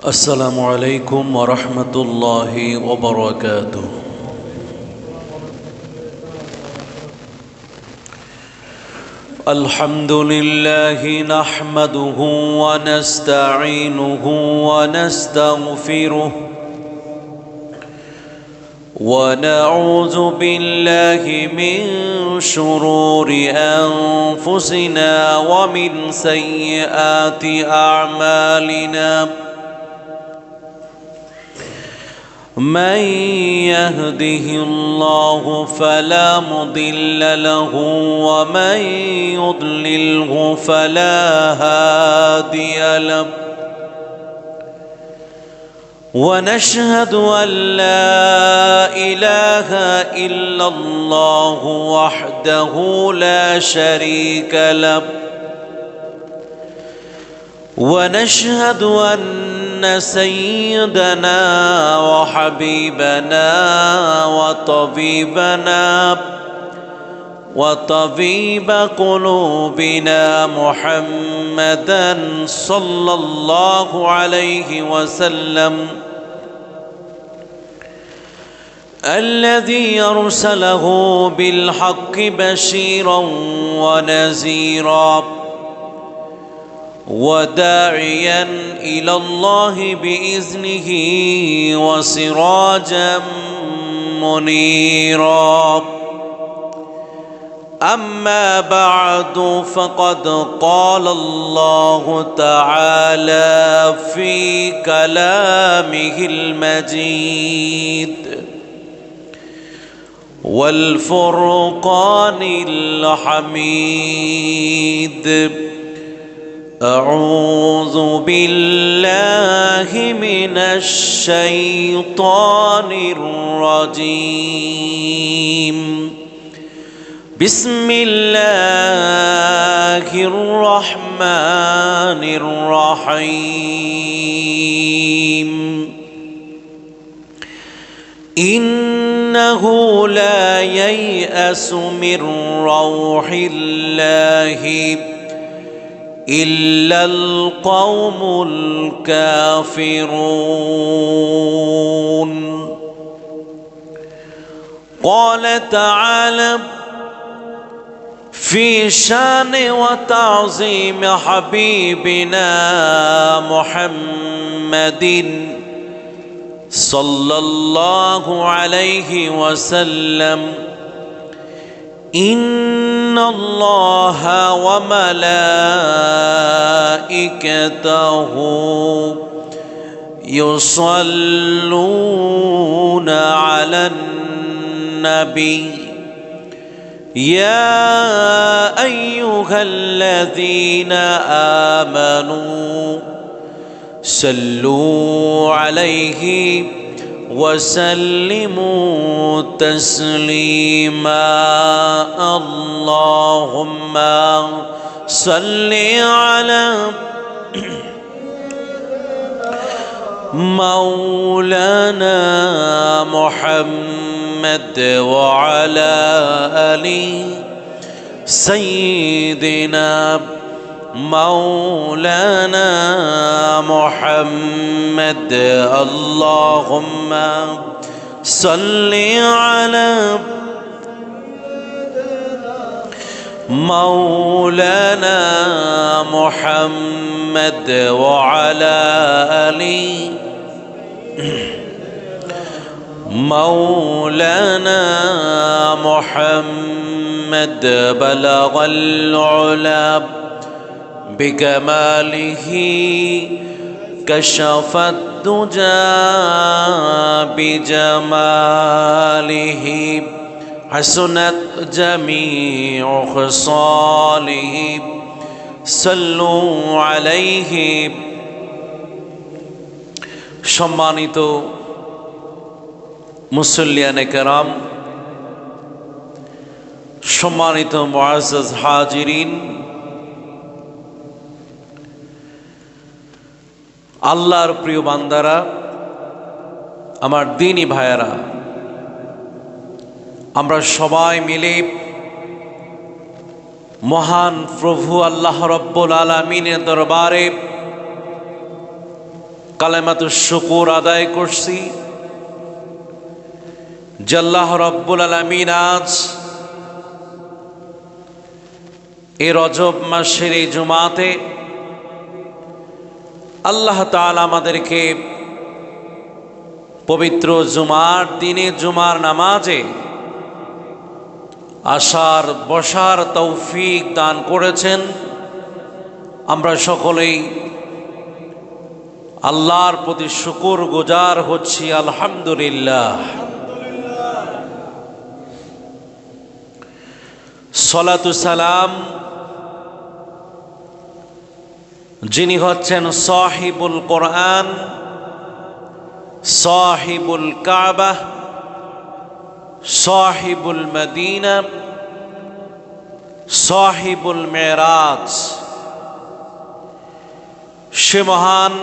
السلام عليكم ورحمة الله وبركاته. الحمد لله نحمده ونستعينه ونستغفره ونعوذ بالله من شرور أنفسنا ومن سيئات أعمالنا. من يهده الله فلا مضل له ومن يضلله فلا هادي له. ونشهد أن لا إله إلا الله وحده لا شريك له. ونشهد أن سيدنا وحبيبنا وطبيب قلوبنا محمدا صلى الله عليه وسلم الذي أرسله بالحق بشيرا ونذيرا وداعيا إلى الله بإذنه وسراجا منيرا. أما بعد فقد قال الله تعالى في كلامه المجيد والفرقان الحميد. أعوذ بالله من الشيطان الرجيم. بسم الله الرحمن الرحيم. إنه لا ييأس من روح الله إلا القوم الكافرون. قال تعالى في شان وتعظيم حبيبنا محمد صلى الله عليه وسلم: إن الله وملائكته يصلون على النبي يا أيها الذين آمنوا صلوا عليه وسلموا تسليما. اللهم صل على مولانا محمد وعلى آل سيدنا مولانا محمد. اللهم صل على مولانا محمد وعلى آل مولانا محمد. بلغ العلا بكماله كشف الدجى بجماله حسنت جميع خصاله صلوا عليه. সম্মানিত মুসল্লিয়ানে কেরাম, সম্মানিত মুআজ্জাজ হাজিরিন, আল্লাহর প্রিয় বান্দারা, আমার দ্বীনী ভাইয়েরা, আমরা সবাই মিলে মহান প্রভু আল্লাহ রব্বুল আলামিনের দরবারে কালেমাতুশ শুকুর আদায় করছি যে আল্লাহ রাব্বুল আলামিন আজ এই রজব মাসের এই জুমাতে আল্লাহ তাআলা আমাদেরকে পবিত্র জুমার দিনে জুমার নামাজে আসার বসার তৌফিক দান করেছেন। আমরা সকলেই আল্লাহর প্রতি শুকর গুজার হচ্ছি, আলহামদুলিল্লাহ। সালাতু সালাম যিনি হচ্ছেন সাহিবুল কোরআন, সাহিবুল কাবা, সাহিবুল মদিনা, সাহিবুল মেরাজ, সে মহান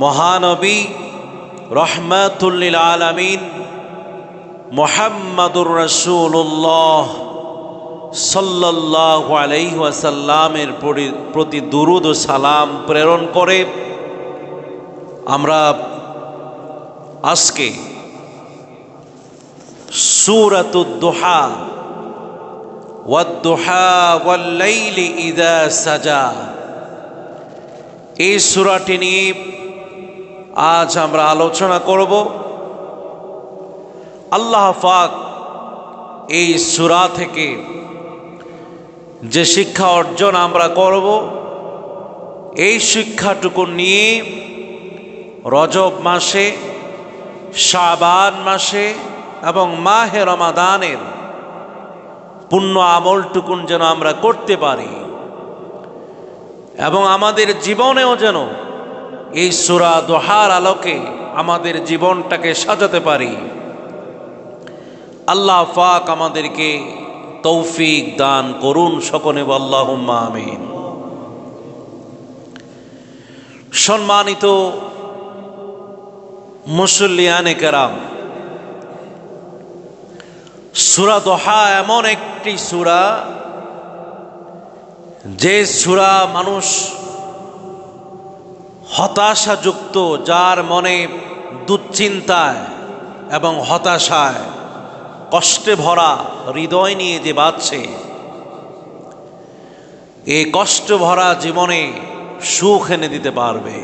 মহানবী রহমাতুল লিল আলামিন মুহাম্মাদুর রাসূলুল্লাহ সাল্লাল্লাহু আলাইহি ওয়াসাল্লামের প্রতি দুরূদ ও সালাম প্রেরণ করে আমরা আজকে সূরাতুদ দুহা ওয়াদ-দুহা ওয়াল-লাইলি ইযা সাজা, এই সূরাটি নিয়ে আজ আমরা আলোচনা করব। আল্লাহ পাক এই সূরা থেকে যে শিক্ষা অর্জন আমরা করব, এই শিক্ষাটুকু নিয়ে রজব মাসে, শাবান মাসে এবং মাহে রমাদানের পুণ্য আমলটুকুন যেন আমরা করতে পারি এবং আমাদের জীবনেও যেন এই সূরা দুহার আলোকে আমাদের জীবনটাকে সাজাতে পারি। আল্লাহ পাক আমাদেরকে তৌফিক দান করুন, সকলে আল্লাহুম্মা আমিন। সম্মানিত মুসল্লিয়ানে কেরাম, সূরা দুহা এমন একটি সূরা যে সূরা মানুষ হতাশাযুক্ত, যার মনে দুশ্চিন্তায় এবং হতাশায় কষ্টে ভরা হৃদয় নিয়ে যে বাঁচছে, এই কষ্ট ভরা জীবনে সুখ এনে দিতে পারবে।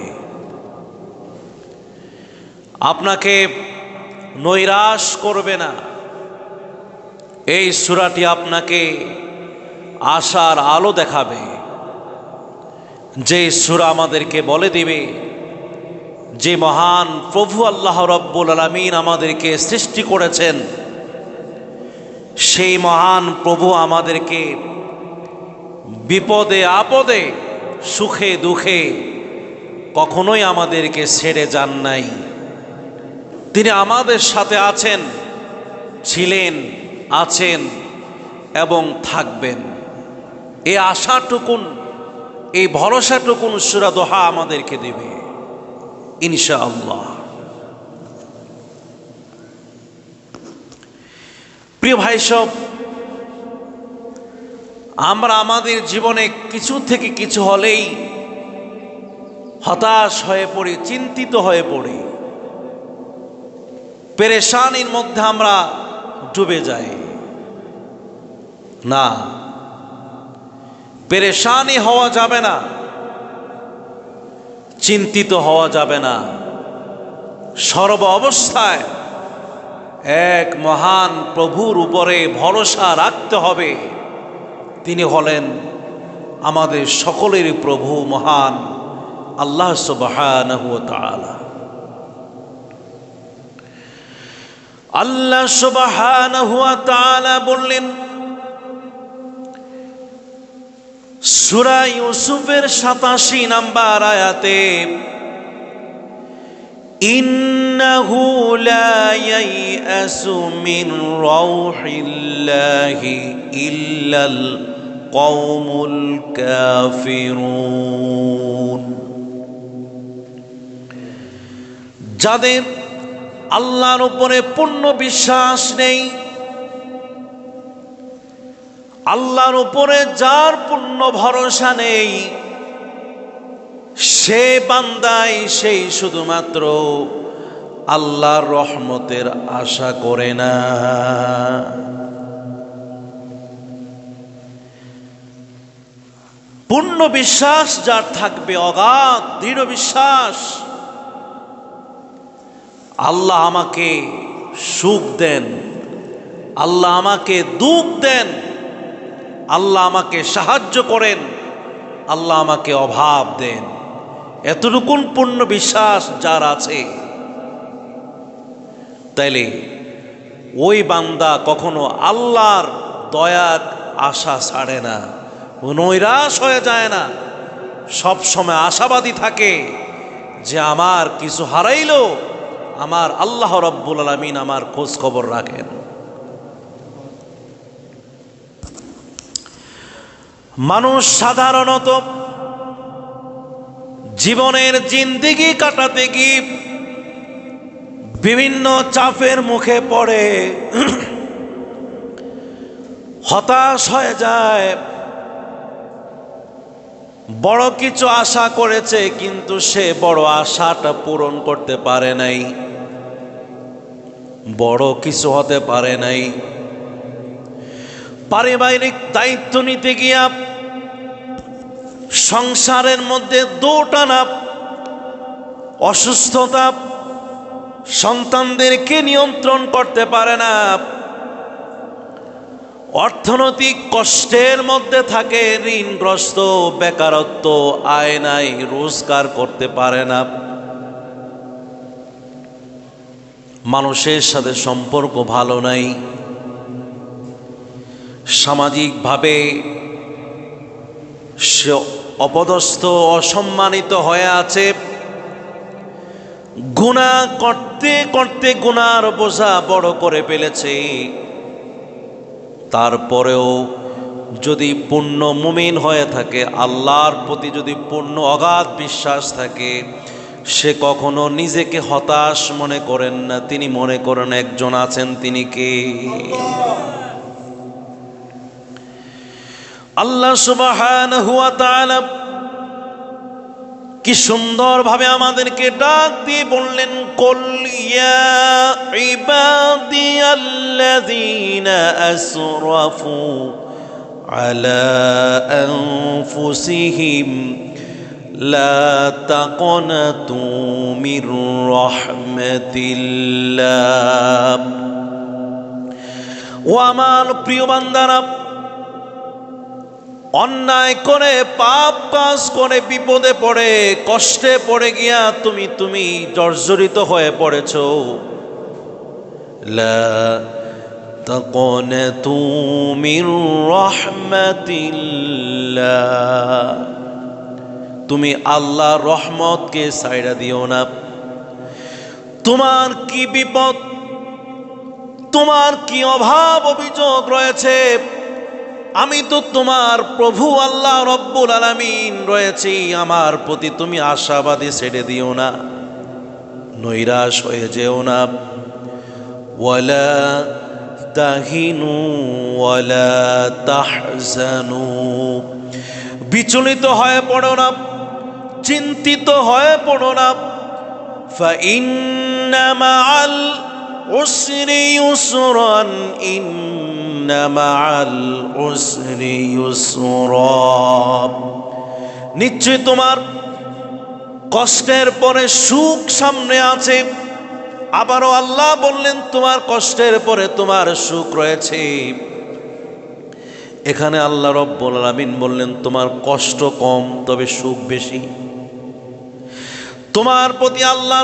আপনাকে নৈরাশ করবে না। এই সূরাটি আপনাকে আশার আলো দেখাবে, যে সূরা আমাদেরকে বলে দিবে যে মহান প্রভু আল্লাহ রাব্বুল আলামিন আমাদেরকে সৃষ্টি করেছেন, সেই মহান প্রভু আমাদেরকে বিপদে আপদে সুখে দুঃখে কখনোই আমাদেরকে ছেড়ে যান নাই। তিনি আমাদের সাথে আছেন, ছিলেন, আছেন এবং থাকবেন। এই আশাটুকুন, এই ভরসাটুকুন সূরা দুহা আমাদেরকে দেবে ইনশাআল্লাহ। প্রিয় ভাই সব, আমরা আমাদের জীবনে কিছু থেকে কিছু হলেই হতাশ হয়ে পড়ি, চিন্তিত হয়ে পড়ি, পেরেশানির মধ্যে আমরা ডুবে যাই। না, পেরেশানি হওয়া যাবে না, চিন্তিত হওয়া যাবে না। সর্ব অবস্থায় এক মহান প্রভুর উপরে ভরসা রাখতে হবে। তিনি হলেন আমাদের সকলের প্রভু, মহান আল্লাহ সুবহানাহু ওয়া তাআলা। আল্লাহ সুবহানাহু ওয়া তাআলা বললেন সূরা ইউসুফের ৮৭ নম্বর আয়াতে, ইন্নাহু লা ইয়াইআসু মিন রাউহিল্লাহি ইল্লাল কওমুল কাফিরুন। যাদের আল্লাহর উপরে পূর্ণ বিশ্বাস নেই, আল্লাহর উপরে যার পূর্ণ ভরসা নেই, সে বান্দাই সেই শুধুমাত্র আল্লাহর রহমতের আশা করে না। পূর্ণ বিশ্বাস যার থাকবে, অগাধ দৃঢ় বিশ্বাস, আল্লাহ আমাকে সুখ দেন, আল্লাহ আমাকে দুঃখ দেন, আল্লাহ আমাকে সাহায্য করেন, আল্লাহ আমাকে অভাব দেন, এতটুকুন পূর্ণ বিশ্বাস যার আছে, তাইলে ওই বান্দা কখনো আল্লাহর দয়ার আশা ছাড়ে না, নৈরাশ হয়ে যায় না, সব সময় আশাবাদী থাকে যে আমার কিছু হারাইলো আমার আল্লাহ রাব্বুল আলামিন আমার খোঁজ খবর রাখেন। মানুষ সাধারণত জীবনের জিন্দেগি কাটাতে গিয়ে বিভিন্ন চাপের মুখে পড়ে হতাশ হয়ে যায়। বড় কিছু আশা করেছে কিন্তু সে বড় আশাটা পূরণ করতে পারে নাই, বড় কিছু হতে পারে নাই। পারিবারিক দায়িত্ব নিতে গিয়া সংসারের মধ্যে দোটানা, অসুস্থতা, সন্তানদেরকে নিয়ন্ত্রণ করতে পারে না, অর্থনৈতিক কষ্টের মধ্যে থাকে, ঋণগ্রস্ত, বেকারত্ব, আয় নাই, রোজগার করতে পারে না, মানুষের সাথে সম্পর্ক ভালো নাই, সামাজিকভাবে সে অপদস্থ, অসম্মানিত হয়ে আছে। গুনাহ করতে করতে গুনার বোঝা বড় করে ফেলেছে। তারপরেও যদি পূর্ণ মুমিন হয়ে থাকে, আল্লাহর প্রতি যদি পূর্ণ অগাধ বিশ্বাস থাকে, সে কখনো নিজেকে হতাশ মনে করেন না। তিনি মনে করেন একজন আছেন, তিনি কে? আল্লাহ সুবহানাহু ওয়া তাআলা কি সুন্দর ভাবে আমাদেরকে ডাক দিয়ে বললেন, কুল ইয়া ইবাদিয়াল্লাযীনা আসরাফু আলা আনফুসিহিম লা তাকনাতু মির রাহমাতিল্লাহ। ও আমার প্রিয় বান্দারা, অন্যায় করে, পাপ কাজ করে, বিপদে পড়ে, কষ্টে পড়ে গিয়া তুমি জর্জরিত হয়ে পড়েছো, লা তাকনাতু মির রাহমাতিল্লাহ, তুমি আল্লাহর রহমতকে ছাইড়া দিও না। তোমার কি বিপদ, তোমার কি অভাব অভিযোগ রয়েছে, আমি তো তোমার প্রভু আল্লাহ রব্বুল আলামিন রয়েছি, আমার প্রতি তুমি আশাবাদী ছেড়ে দিও না, নৈরাশ হয়ে যেও না। ওয়ালা তাহিনু ওয়ালা তাহজানু, বিচলিত হয়ে পড়ো না, চিন্তিত হয়ে পড়ো না। ফাইন্না মাআল উসরি ইউসরান, ইন্না মাআল উসরি ইউসরা, নিশ্চয় তোমার কষ্টের পরে সুখ সামনে আছে। আবারও আল্লাহ বললেন, তোমার কষ্টের পরে তোমার সুখ রয়েছে। এখানে আল্লাহ রব্বুল আলামিন বললেন, তোমার কষ্ট কম তবে সুখ বেশি। তোমার প্রতি আল্লাহ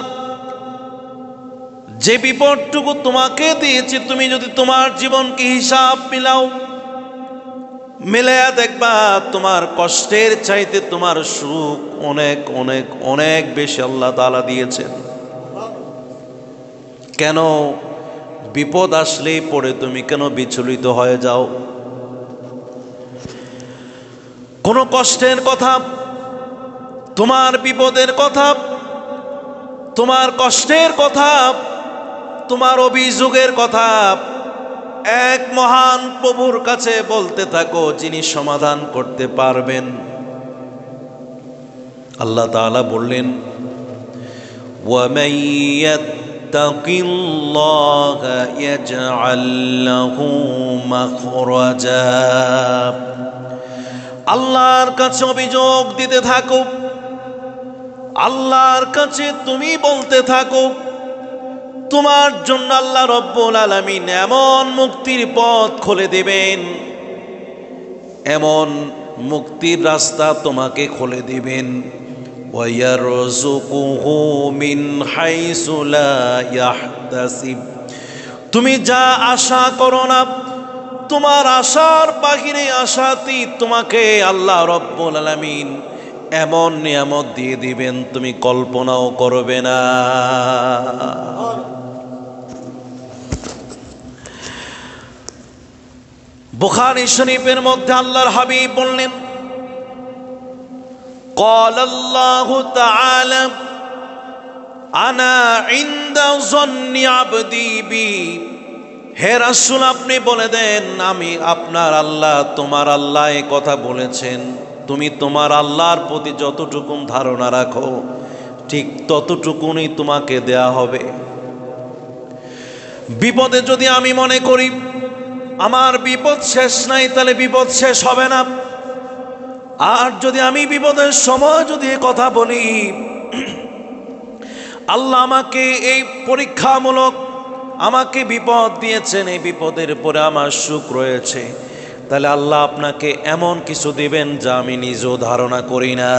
যে বিপদটুকু তোমাকে দিয়েছে, তুমি যদি তোমার জীবনকে হিসাব মিলাও, মিলায়া দেখবা তোমার কষ্টের চাইতে তোমার সুখ অনেক অনেক অনেক বেশি আল্লাহ তাআলা দিয়েছেন। কেন বিপদ আসলেই পড়ে তুমি কেন বিচলিত হয়ে যাও? কোন কষ্টের কথা, তোমার বিপদের কথা, তোমার কষ্টের কথা, তোমার অভিযোগের কথা এক মহান প্রভুর কাছে বলতে থাকো, যিনি সমাধান করতে পারবেন। আল্লাহ তাআলা বললেন, وَمَن يَتَّقِ اللَّهَ يَجْعَل لَّهُ مَخْرَجًا। আল্লাহর কাছে অভিযোগ দিতে থাকো, আল্লাহর কাছে তুমি বলতে থাকো, তোমার জন্য আল্লাহ রব্বুল আলামিন এমন মুক্তির পথ খুলে দেবেন, এমন মুক্তির রাস্তা তোমাকে খুলে দিবেন। ওয়ায়ারযুকুহু মিন হাইসু লা ইয়াহতাসিব। তুমি যা আশা করো না, তোমার আশার বাহিরে আশাতীত তোমাকে আল্লাহ রব্বুল আলামিন এমন নিয়ামত দিয়ে দিবেন তুমি কল্পনাও করবে না। বুখারী শরীফের মধ্যে আল্লাহর হাবিব বললেন, قال الله تعالى أنا عند ظن عبدي بي। হে রাসূল, আপনি বলে দেন আমি আপনার আল্লাহ, তোমার আল্লাহ এই কথা বলেছেন, তুমি তোমার আল্লাহর প্রতি যতটুকু ধারণা রাখো ঠিক ততটুকুনই তোমাকে দেয়া হবে। বিপদে যদি আমি মনে করি আমার বিপদ শেষ নাই, তাহলে বিপদ শেষ হবে না। আর যদি আমি বিপদের সময় যদি কথা বলি আল্লাহ আমাকে এই পরীক্ষামূলক আমাকে বিপদ দিয়েছেন, এই বিপদের পরে আমার সুখ রয়েছে, তাহলে আল্লাহ আপনাকে এমন কিছু দিবেন যা আমি নিজেও ধারণা করি না।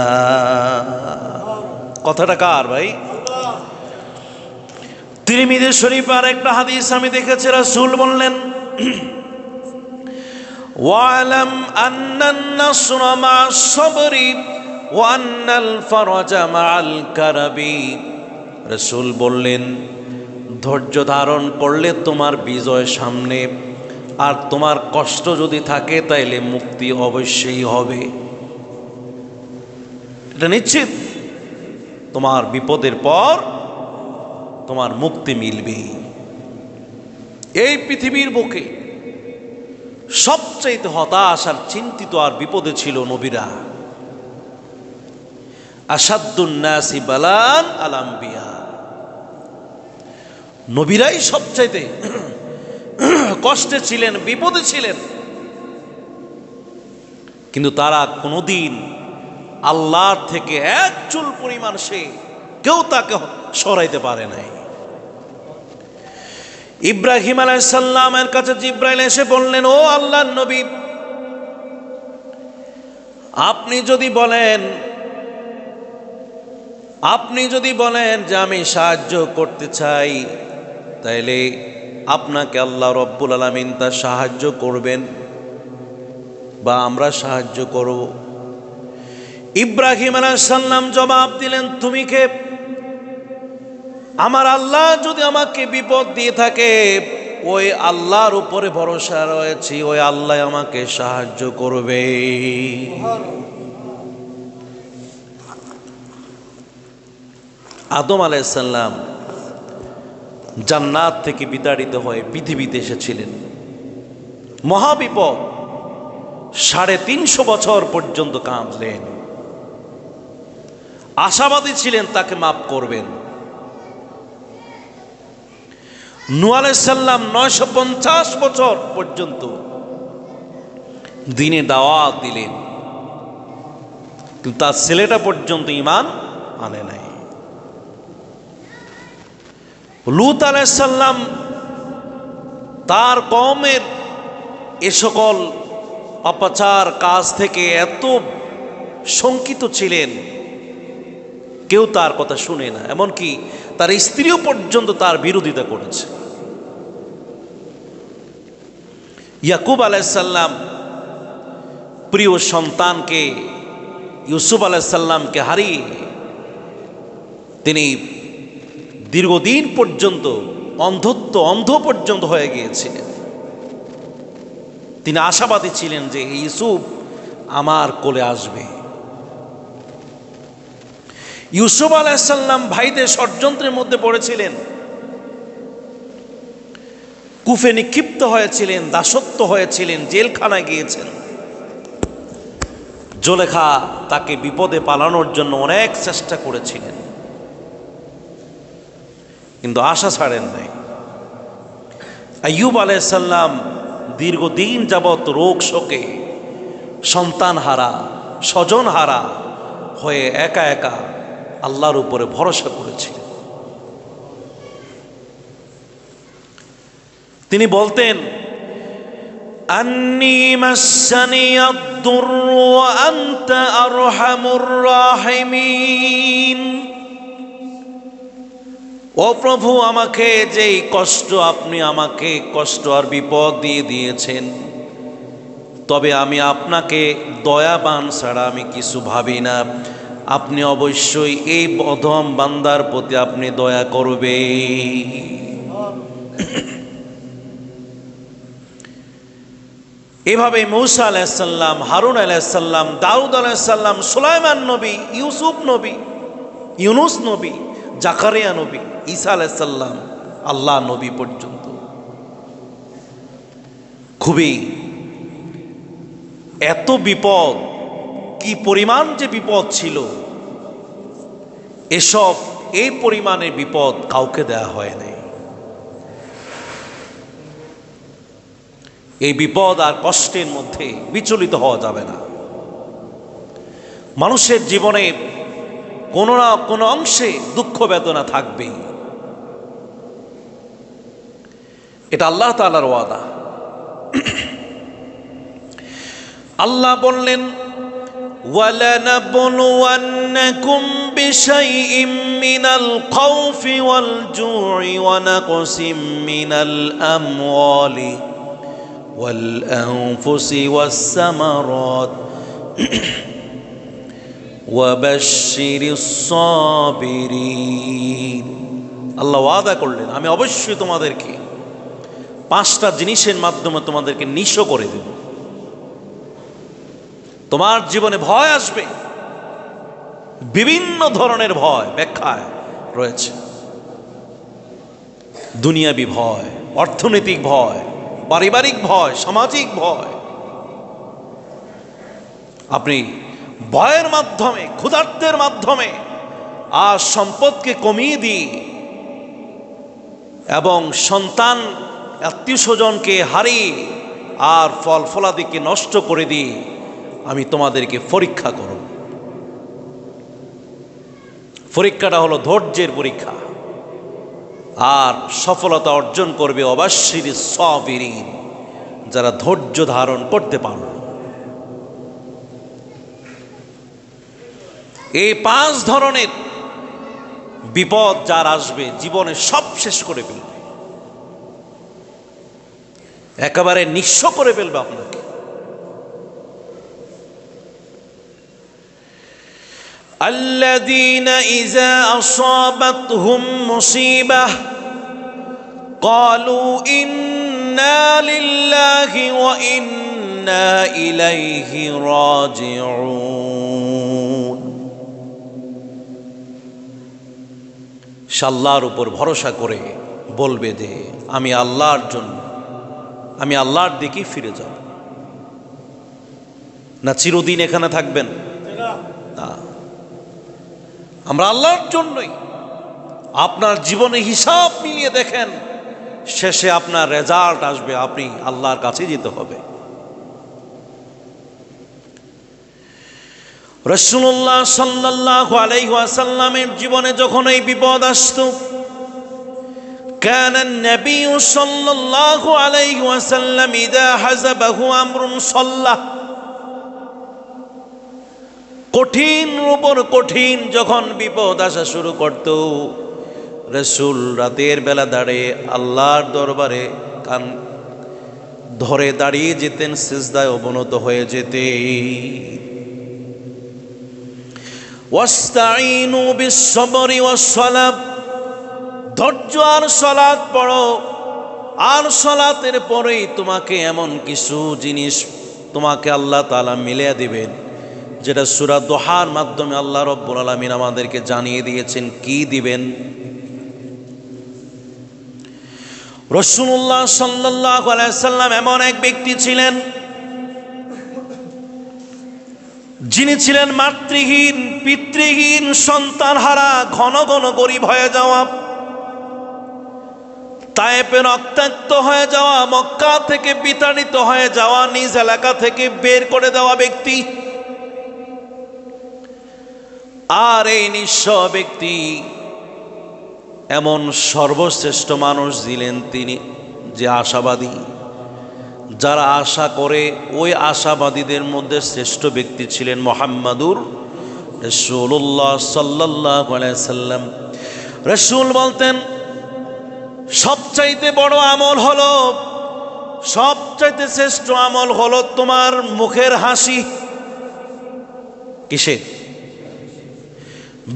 কথাটা কার ভাই? তিরমিজি শরীফ আর একটা হাদিস আমি দেখেছি, রাসূল বললেন, ওয়ালাম আন্নান নাসরা মা'আস সাবরি ওয়া আন্নাল ফারাজা মা'আল কারাবি। রাসূল বললেন, ধৈর্য ধারণ করলে তোমার বিজয় সামনে, আর তোমার কষ্ট যদি থাকে তাইলে মুক্তি অবশ্যই হবে। এটা নিশ্চিত, তোমার বিপদের পর তোমার মুক্তি মিলবে। এই পৃথিবীর বুকে সবচেয়ে হতাশ আর চিন্তিত আর বিপদে ছিল নবীরা। আসাদ্দুন নাসি বালান আল আম্বিয়া। নবীরাই সবচাইতে কষ্টে ছিলেন, বিপদে ছিলেন, কিন্তু তারা কোনোদিন আল্লাহর থেকে এক চুল পরিমাণ কেউ তাকে সরাইতে পারে নাই। ইব্রাহিম আলাইহিস সালামের কাছে জিবরাইল এসে বললেন, ও আল্লাহর নবী, আপনি যদি বলেন যে আমি সাহায্য করতে চাই, তাইলে আপনাকে আল্লাহ রব্বুল আলামিন তা সাহায্য করবেন বা আমরা সাহায্য করব। ইব্রাহিম আলাইহিস সালাম জবাব দিলেন, তুমি কে? আমার আল্লাহ যদি আমাকে বিপদ দিয়ে থাকে, ওই আল্লাহর উপরে ভরসা রয়েছে, ওই আল্লাহ আমাকে সাহায্য করবে। আদম আলাইহিস সালাম জান্নাত থেকে বিতাড়িত হয়ে পৃথিবীতে এসেছিলেন। মহাবিপদ, 350 বছর পর্যন্ত কাঁদলেন, আশাবাদী ছিলেন তাকে মাফ করবেন। নূহ আলাইহিস সালাম 950 বছর পর্যন্ত দ্বীনে দাওয়াত দিলেন, কিন্তু তার ছেলেটা পর্যন্ত ঈমান আনে নাই। লূত আলাইহিস সালাম তার কওমের এ সকল অপচার কাজ থেকে এত শঙ্কিত ছিলেন, কেউ তার কথা শুনে না, এমনকি তার স্ত্রীও পর্যন্ত তার বিরোধিতা করেছে। ইয়াকুব আলাইহিস সালাম প্রিয় সন্তানকে ইউসুফ আলাইহিস সালামকে হারিয়ে তিনি দীর্ঘদিন পর্যন্ত অন্ধ পর্যন্ত হয়ে গিয়েছিলেন। তিনি আশাবাদী ছিলেন যে ইউসুফ আমার কোলে আসবে। ইউসুফ আলাইহিস সালাম ভাইদের ষড়যন্ত্রের মধ্যে পড়েছিলেন, কুফে নিক্ষিপ্ত হয়েছিলেন, দাসত্ব হয়েছিলেন, জেলখানায় গিয়েছেন। জুলেখা তাকে বিপদে পালানোর জন্য অনেক চেষ্টা করেছিলেন, কিন্তু আশা ছাড়েন নাই। আইয়ুব আলাইহিস সালাম দীর্ঘদিন যাবৎ রোগ শোকে সন্তান হারা, স্বজন হারা হয়ে একা একা আল্লাহর উপরে ভরসা করেছিলেন। তিনি বলতেন, আন্নী মাসসানিয়াদ-দুররু ওয়া আনতা আরহামুর রাহিমিন। ও প্রভু, আমাকে যেই কষ্ট, আপনি আমাকে কষ্ট আর বিপদ দিয়ে দিয়েছেন, তবে আমি আপনাকে দয়াবান ছাড়া আমি কিছু ভাবি না। আপনি অবশ্যই এই অধম বান্দার প্রতি আপনি দয়া করবে। এভাবে মূসা আলাইহিস সালাম, হারুন আলাইহিস সালাম, দাউদ আলাইহিস সালাম, সুলাইমান নবী, ইউসুফ নবী, ইউনুস নবী, জাকারিয়া নবী, ঈসা আলাইহিস সালাম, আল্লাহ নবী পর্যন্ত খুবই এত বিপদ, কি পরিমাণ যে বিপদ ছিল, এসব এই পরিমাণের বিপদ কাউকে দেয়া হয় নাই। এই বিপদ আর কষ্টের মধ্যে বিচলিত হওয়া যাবে না। মানুষের জীবনে কোনো না কোনো অংশে দুঃখ বেদনা থাকবেই, এটা আল্লাহ তাআলার ওয়াদা। আল্লাহ বললেন, وَلَنَبْلُوَنَّكُمْ بِشَيْءٍ مِّنَ الْخَوْفِ وَالْجُوعِ وَنَقْصٍ مِّنَ الْأَمْوَالِ وَالْأَنفُسِ وَالثَّمَرَاتِ وَبَشِّرِ الصَّابِرِينَ। আল্লাহ ওয়াদা করলেন, আমি অবশ্যই তোমাদেরকে 5টা জিনিসের মাধ্যমে তোমাদেরকে নিঃস্ব করে দেব। তোমার জীবনে ভয় আসবে, বিভিন্ন ধরনের ভয় ব্যাখ্যায় রয়েছে। দুনিয়াবী ভয়, অর্থনৈতিক ভয়, পারিবারিক ভয়, সামাজিক ভয়। আপনি ভয়ের মাধ্যমে, ক্ষুধার্তের মাধ্যমে আর সম্পদকে কমিয়ে দিয়ে এবং সন্তান, আত্মীয় স্বজনকে হারিয়ে আর ফল ফলাদিকে নষ্ট করে দিয়ে আমি তোমাদেরকে পরীক্ষা করব। পরীক্ষাটা হলো ধৈর্যের পরীক্ষা, আর সফলতা অর্জন করবে অবাশির সাবিরিন, যারা ধৈর্য ধারণ করতে পারল। এই 5 ধরনের বিপদ যার আসবে, জীবনে সব শেষ করে ফেলবে, একেবারে নিঃস্ব করে ফেলবে আপনাকে। الذين إذا أصابتهم مصيبة قالوا إنا لله وإنا إليه راجعون। আল্লাহর উপর ভরসা করে বলবে যে আমি আল্লাহর জন্য, আমি আল্লাহর দিকেই ফিরে যাব। না চিরদিন এখানে থাকবেন না, আমরা আল্লাহর জন্যই। আপনার জীবনে হিসাব মিলিয়ে দেখেন, শেষে আপনার রেজাল্ট আসবে, আপনি আল্লাহর কাছে যেতে হবে। রাসূলুল্লাহ সাল্লাল্লাহু আলাইহি ওয়াসাল্লামের জীবনে যখন এই বিপদ আসতো, কানা নবী সাল্লাল্লাহু আলাইহি ওয়াসাল্লাম ইযা হাযাবাহু আমরুন সাল্লাহ। কঠিন উপর কঠিন যখন বিপদ আসা শুরু করত, রাসূল রাতের বেলা দাঁড়িয়ে আল্লাহর দরবারে কান ধরে দাঁড়িয়ে যেতেন, সিজদায় অবনত হয়ে যেতেন। ওয়াস্তাঈনু বিস-সাবরি ওয়াস-সালাত, ধৈর্য আর সালাত পড়ো, আর সালাতের পরেই তোমাকে এমন কিছু জিনিস তোমাকে আল্লাহ তাআলা মিলিয়ে দিবেন, যেটা সূরা দোহার মাধ্যমে আল্লাহ রাব্বুল আলামিন আমাদেরকে জানিয়ে দিয়েছেন কি দিবেন। রাসূলুল্লাহ সাল্লাল্লাহু আলাইহি সাল্লাম এমন এক ব্যক্তি ছিলেন যিনি ছিলেন মাতৃহীন পিতৃহীন সন্তানহারা, ঘন ঘন গরিব হয়ে যাওয়া, তায়েফে রক্তাক্ত হয়ে যাওয়া, মক্কা থেকে বিতাড়িত হয়ে যাওয়া, নিজ এলাকা থেকে বের করে দেওয়া ব্যক্তি। আর এই নিঃস্ব ব্যক্তি এমন সর্বশ্রেষ্ঠ মানুষ ছিলেন তিনি, যে আশাবাদী, যারা আশা করে ওই আশাবাদীদের মধ্যে শ্রেষ্ঠ ব্যক্তি ছিলেন মুহাম্মাদুর রাসূলুল্লাহ সাল্লাল্লাহু আলাইহি সাল্লাম। রাসূল বলতেন, সবচাইতে বড় আমল হলো, সবচাইতে শ্রেষ্ঠ আমল হলো তোমার মুখের হাসি। কিসে?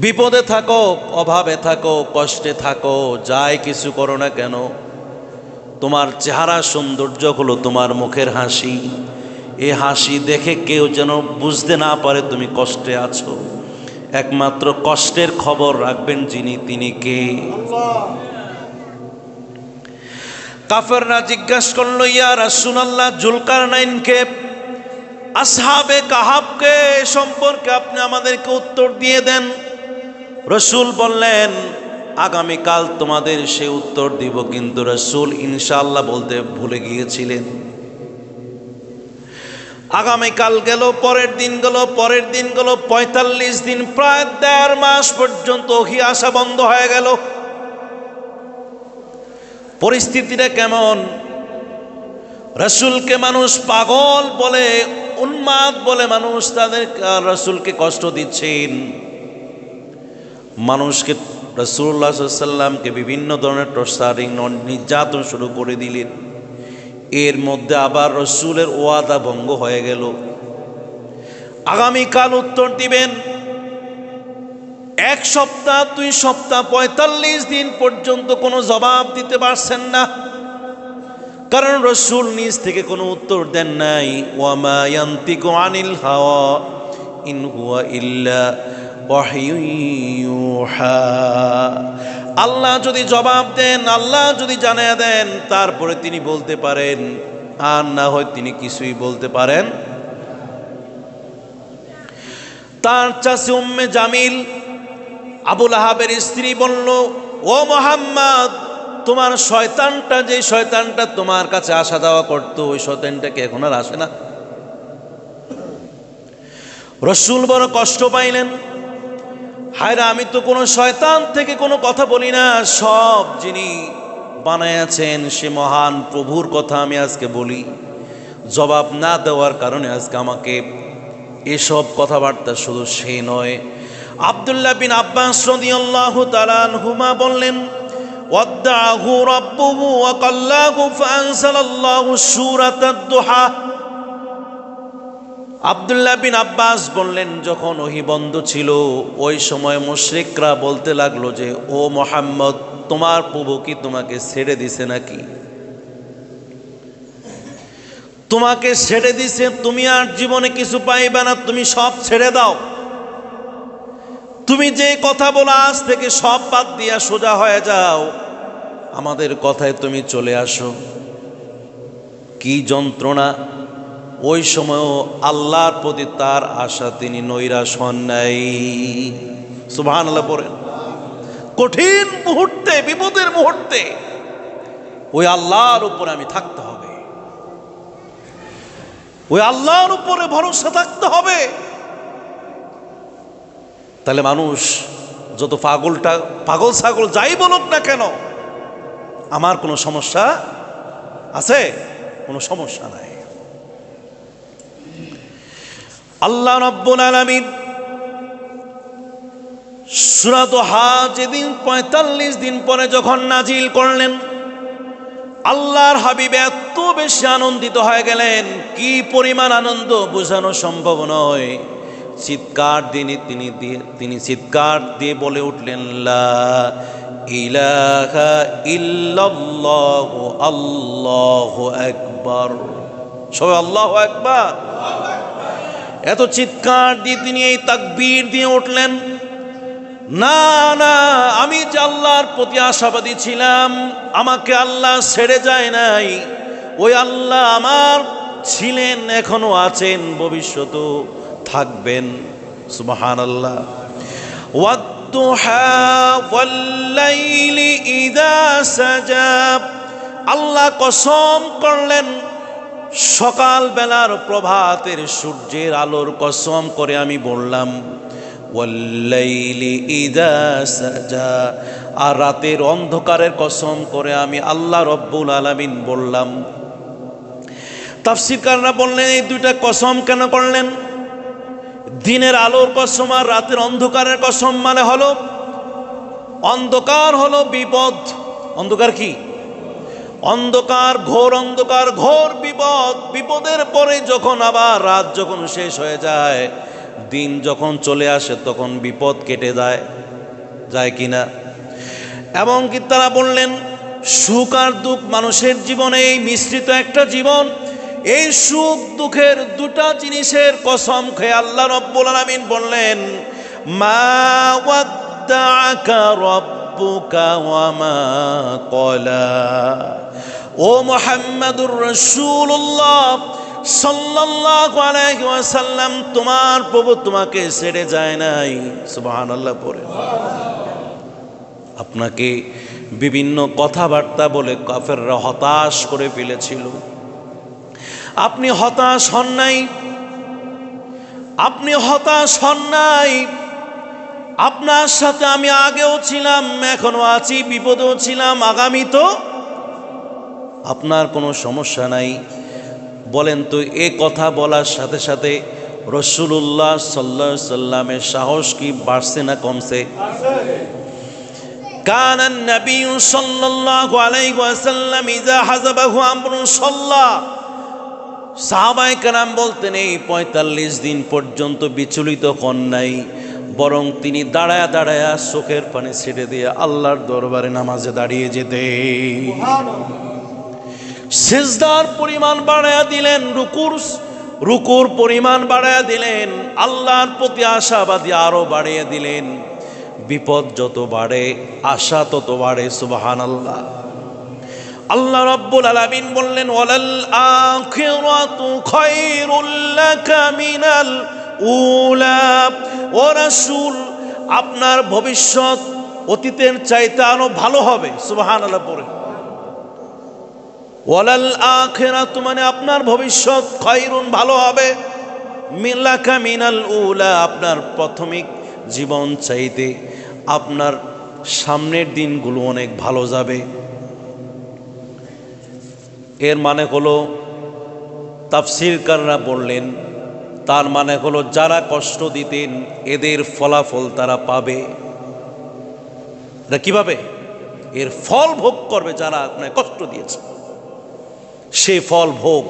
বিপদে থাকো, অভাবে থাকো, কষ্টে থাকো, যাই কিছু করো না কেন, তোমার চেহারা সৌন্দর্য হলো তোমার মুখের হাসি। এই হাসি দেখে কেউ যেন বুঝতে না পারে তুমি কষ্টে আছো। একমাত্র কষ্টের খবর রাখবেন যিনি, তিনি কে? কাফেররা জিজ্ঞাসা করলো, ইয়া রাসূলুল্লাহ, জুলকারনাইনকে, আসহাবে কাহাবকে সম্পর্কে আপনি আমাদেরকে উত্তর দিয়ে দেন। রাসূল বললেন, আগামীকাল তোমাদের সে উত্তর দিব। কিন্তু রাসূল ইনশাআল্লাহ বলতে ভুলে গিয়েছিলেন। আগামীকাল গেল, পরের দিন গেল, পরের দিন গেল, ৪৫ দিন, প্রায় ১.৫ মাস পর্যন্ত ওহী আসা বন্ধ হয়ে গেল। পরিস্থিতিটা কেমন? রাসূলকে মানুষ পাগল বলে, উন্মাদ বলে মানুষ তাদের রাসূলকে কষ্ট দিচ্ছেন। মানুষকে, রাসূলুল্লাহ সাল্লাল্লাহু আলাইহি ওয়াসাল্লামকে বিভিন্ন ধরনের টর্চারিং, নির্যাতন শুরু করে দিলেন। এর মধ্যে আবার রাসূলের ওয়াদা ভঙ্গ হয়ে গেল। আগামীকাল উত্তর দিবেন। ১ সপ্তাহ, ২ সপ্তাহ, ৪৫ দিন পর্যন্ত কোনো জবাব দিতে পারছেন না, কারণ রাসূল নিজ থেকে কোনো উত্তর দেন নাই। ওয়ামা ইয়ান্তিকু আনিল হাওয়া ইন হুয়া ইল্লা ওয়াহয়ুন ইউহা। আল্লাহ যদি জবাব দেন, আল্লাহ যদি জানিয়ে দেন, তারপরে তিনি বলতে পারেন, আর না হয় তিনি কিছুই বলতে পারেন। তার চাচি উম্মে জামিল, আবু লাহাবের স্ত্রী, বলল, ও মুহাম্মদ, তোমার শয়তানটা, যে শয়তানটা তোমার কাছে আসা যাওয়া করতো, ওই শয়তানটাকে এখন আর আসে না? রাসূল বড় কষ্ট পাইলেন। হায়রে, আমি তো কোনো শয়তান থেকে কোনো কথা বলি না, সব যিনি বানায়াছেন সে মহান প্রভুর কথা আমি আজকে বলি। জবাব না দেওয়ার কারণে আজকে আমাকে এসব কথাবার্তা, শুধু সে নয়, আব্দুল্লাহ বিন আব্বাস রাদিয়াল্লাহু তাআলা আনহুমা বললেন, ওয়াদ্দাহু রাব্বুহু ওয়া কাল্লাহু ফাআনজালাল্লাহু সূরাতাদ দুহা। আব্দুল্লাহ বিন আব্বাস বললেন, যখন ওহী বন্ধ ছিল, ওই সময় মুশরিকরা বলতে লাগলো যে, ও মুহাম্মদ, তোমার প্রভু কি তোমাকে ছেড়ে দিছে নাকি? তোমাকে ছেড়ে দিছে, তুমি আর জীবনে কিছু পাইবে না, তুমি সব ছেড়ে দাও। তুমি যে কথা বলো আজ থেকে সব বাদ দিয়া সোজা হয়ে যাও, আমাদের কথায় তুমি চলে আসো। কি যন্ত্রণা! ওই সময়ও আল্লাহর প্রতি তার আশা, তিনি নৈরাশ হন নাই। সুবহানাল্লাহ পড়েন। কঠিন মুহূর্তে, বিপদের মুহূর্তে ওই আল্লাহর উপরে আমি থাকতে হবে, ওই আল্লাহর উপরে ভরসা থাকতে হবে। তাহলে মানুষ যত পাগল ছাগল যাই বলুক না কেন, আমার কোনো সমস্যা আছে? কোনো সমস্যা নাই। আল্লাহ রাব্বুল আলামিন সূরা দুহা যেদিন ৪৫ দিন পরে যখন নাজিল করলেন, আল্লাহর হাবিব এত বেশি আনন্দিত হয়ে গেলেন, কি পরিমাণ আনন্দ বোঝানো সম্ভব নয়। চিৎকার তিনি চিৎকার দিয়ে বলে উঠলেন, লা ইলাহা ইল্লাল্লাহু আল্লাহু আকবার। সবাই আল্লাহু আকবার। এত চিৎকার দিয়ে তিনি এই তাকবীর দিয়ে উঠলেন, না না, আমি যে আল্লাহর প্রতি আশাবাদী ছিলাম, আমাকে আল্লাহ ছেড়ে যায় নাই। ওই আল্লাহ আমার ছিলেন, এখনো আছেন, ভবিষ্যতেও থাকবেন। সুবহানাল্লাহ। ওয়াদ-দুহা ওয়াল-লাইলি ইযা সাজা, আল্লাহ কসম করলেন সকাল বেলার প্রভাতের সূর্যের আলোর কসম করে আমি বললাম, ওয়াল-লাইলি ইযা সাজা, আর রাতের অন্ধকারের কসম করে আমি আল্লাহ রব্বুল আলামিন বললাম। তাফসীরকাররা বললেন এই দুইটা কসম কেন করলেন? দিনের আলোর কসম আর রাতের অন্ধকারের কসম মানে হলো, অন্ধকার হলো বিপদ। অন্ধকার কি? অন্ধকার, ঘোর অন্ধকার, ঘোর বিপদ। বিপদের পরে যখন আবার রাত যখন শেষ হয়ে যায়, দিন যখন চলে আসে, তখন বিপদ কেটে যায়, যায় কিনা? এবং কি তারা বললেন সুখ আর দুঃখ মানুষের জীবনে এই মিশ্রিত একটা জীবন, এই সুখ দুঃখের দুটা জিনিসের কসম খেয়ে আল্লাহ রব্বুল আলামিন বললেন, মা ওয়াদ্দাআকা রাব্বুকা ওয়া মা ক্বালা। ও মুহাম্মাদুর রাসূলুল্লাহ সাল্লাল্লাহু আলাইহি ওয়াসাল্লাম, তোমার প্রভু তোমাকে ছেড়ে যায় নাই। সুবহানাল্লাহ পড়ে। আপনাকে বিভিন্ন কথাবার্তা বলে কাফেররা হতাশ করে ফেলেছিল, আপনি হতাশ হন নাই, আপনি হতাশ হন নাই। আপনার সাথে আমি আগেও ছিলাম, এখনো আছি, বিপদেও ছিলাম, আগামী তো আপনার কোনো সমস্যা নাই। বলেন তো এ কথা বলার সাথে সাথে রাসূলুল্লাহ সাল্লাল্লাহু আলাইহি সাল্লামের সাহস কি বাড়ছে না কমছে? কানা নবী সাল্লাল্লাহু আলাইহি ওয়াসাল্লাম ইযা হাযাবাহু আমরুন সাল্লা, সাহাবায়ে কেরাম বলতেন এই ৪৫ দিন পর্যন্ত বিচলিত হন নাই, বরং তিনি দাঁড়ায়া দাঁড়ায়া চোখের পানি ছেড়ে দিয়ে আল্লাহর দরবারে নামাজে দাঁড়িয়ে যেতেন। সিজদার পরিমাণ বাড়ায়া দিলেন, রুকুর পরিমাণ বাড়ায়া দিলেন, আল্লাহর প্রতি আশাবাদী আরো বাড়িয়ে দিলেন। বিপদ যত বাড়ে আশা তত বাড়ে। সুবহানাল্লাহ। আল্লাহ রাব্বুল আলামিন বললেন, ওয়ালাল আখিরাতু খায়রুল লাকা মিনাল উলা। ও রাসূল, আপনার ভবিষ্যৎ অতীতের চাইতে আরো ভালো হবে। সুবহানাল্লাহ পড়ে। ওয়ালাল আখিরাতু মানে আপনার ভবিষ্যৎ, খায়রুন ভালো হবে, মিলাকা মিনাল উলা আপনার প্রাথমিক জীবন চাইতে আপনার সামনের দিনগুলো অনেক ভালো যাবে। এর মানে হলো, তাফসীরকাররা বললেন তার মানে হলো যারা কষ্ট দিতেন এদের ফলাফল তারা পাবে। এটা কিভাবে? এর ফল ভোগ করবে যারা আপনার কষ্ট দিয়েছে, সেই ফল ভোগ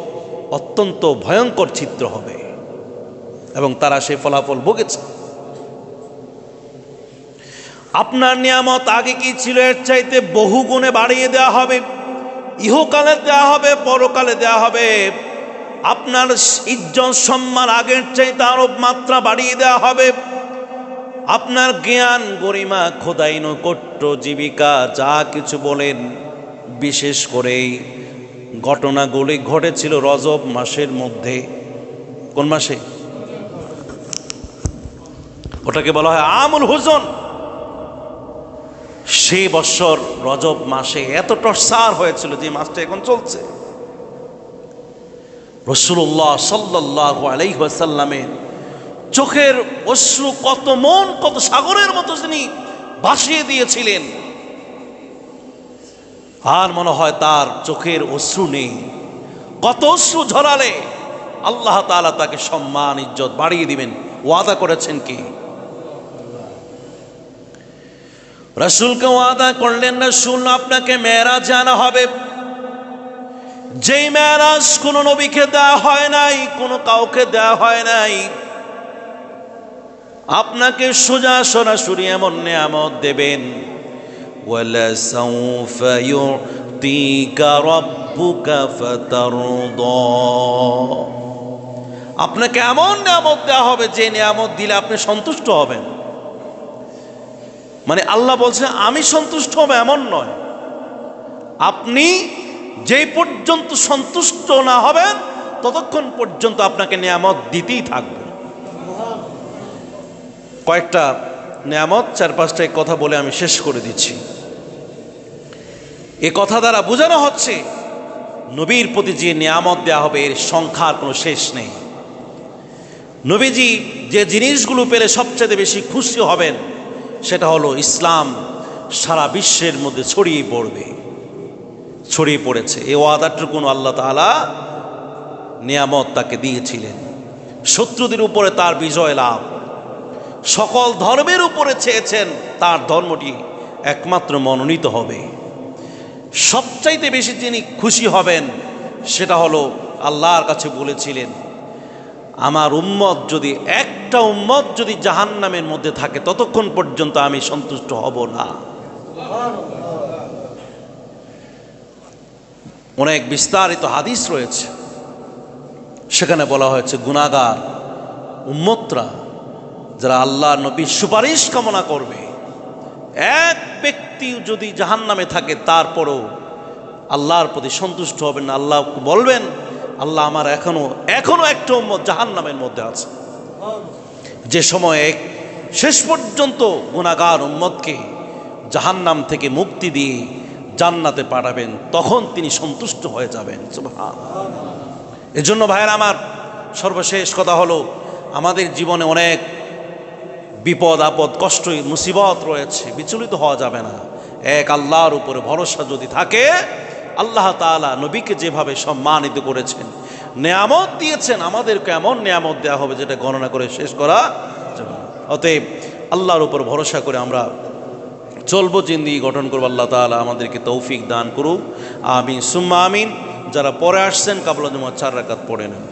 অত্যন্ত ভয়ঙ্কর চিত্র হবে এবং তারা সেই ফলাফল ভোগেছে। আপনার নিয়ামত আগে কি ছিল এর চাইতে বহু গুণে বাড়িয়ে দেওয়া হবে, ইহকালে দেওয়া হবে, পরকালে দেওয়া হবে। আপনার ইজ্জত সম্মান আগের চাইতে আরো মাত্রা বাড়িয়ে দেওয়া হবে। আপনার জ্ঞান, গরিমা, খোদাই, নৈকট্য, জীবিকা যা কিছু বলেন, বিশেষ করে ঘটনাগুলি ঘটেছিল রজব মাসের মধ্যে। কোন মাসে? ওটাকে বলা হয় আমুল হুজন। সেই বছর রজব মাসে এত টর্চার হয়েছিল যে মাসটা এখন চলছে। রাসূলুল্লাহ সাল্লাল্লাহু আলাইহি ওয়াসাল্লামের চোখের অশ্রু কত মন, কত সাগরের মতো তিনি ভাসিয়ে দিয়েছিলেন। আর মনে হয় তার চোখের অশ্রু নেই। কত অশ্রু ঝরালে আল্লাহ তাআলা তাকে সম্মান ইজ্জত বাড়িয়ে দিবেন, ওয়াদা করেছেন কি? রাসূলকে ওয়াদা করলেন, রাসূল আপনাকে মেরাজে আনা হবে, যেই মেরাজ কোনো নবীকে দেওয়া হয় নাই, কোনো কাউকে দেওয়া হয় নাই। আপনাকে সোজা সরাসরি এমন নিয়ামত দেবেন, ওয়ালা সাউফা ইউতিকা রাব্বুকা ফাতারদা। আপনাকে এমন নিয়ামত দেওয়া হবে যে নিয়ামত দিলে আপনি সন্তুষ্ট হবেন। মানে আল্লাহ বলছে আমি সন্তুষ্ট হব এমন নয়, আপনি যেই পর্যন্ত সন্তুষ্ট না হবেন ততক্ষণ পর্যন্ত আপনাকে নিয়ামত দিতেই থাকবে। কয়েকটা নিয়ামত, 4-5টা কথা বলে আমি শেষ করে দিচ্ছি। এ কথা দ্বারা বোঝানো হচ্ছে নবীর প্রতি যে নিয়ামত দেওয়া হবে এর সংখ্যার কোনো শেষ নেই। নবীজি যে জিনিসগুলো পেলে সবচেয়ে বেশি খুশি হবেন সেটা হলো ইসলাম সারা বিশ্বের মধ্যে ছড়িয়ে পড়বে, ছড়িয়ে পড়েছে। এই ওয়াদাটুকু আল্লাহ তাআলা নিয়ামত তাকে দিয়েছিলেন। শত্রুদের উপরে তার বিজয় লাভ, সকল ধর্মের উপরে চেয়েছেন তার ধর্মটি একমাত্র মনোনীত হবে। সবচাইতে বেশি যিনি খুশি হবেন সেটা হলো আল্লাহর কাছে বলেছিলেন, আমার উম্মত যদি একটা উম্মত যদি জাহান্নামের মধ্যে থাকে ততক্ষণ পর্যন্ত আমি সন্তুষ্ট হব না। অনেক বিস্তারিত হাদিস রয়েছে, সেখানে বলা হয়েছে গুনাহগার উম্মতরা যারা আল্লাহ নবীর সুপারিশ কামনা করবে, এক ব্যক্তি যদি জাহান্নামে থাকে তারপরও আল্লাহর প্রতি সন্তুষ্ট হবেন না। আল্লাহ বলবেন, আল্লাহ আমার এখনো একটা উম্মত জাহান্নামের মধ্যে আছে। যে সময়ে শেষ পর্যন্ত গুনাহগার উম্মতকে জাহান্নাম থেকে মুক্তি দিয়ে জান্নাতে পাঠাবেন, তখন তিনি সন্তুষ্ট হয়ে যাবেন। সুবহানাল্লাহ। এজন্য ভাইয়ের আমার, সর্বশেষ কথা হলো, আমাদের জীবনে অনেক বিপদ আপদ কষ্ট মুসিবত রয়েছে, বিচলিত হওয়া যাবে না। এক আল্লাহর উপরে ভরসা যদি থাকে, আল্লাহ তাআলা নবীকে যেভাবে সম্মানিত করেছেন, নিয়ামত দিয়েছেন, আমাদেরকে এমন নিয়ামত দেওয়া হবে যেটা গণনা করে শেষ করা যাবে না। অতএব আল্লাহর উপর ভরসা করে আমরা চলবো, জিন্দেগি গঠন করবো। আল্লাহ তাআলা আমাদেরকে তৌফিক দান করুক। আমিন সুম্মা আমিন। যারা পরে আসছেন কাবলা জুমা 4 রাকাত পড়ে নেন।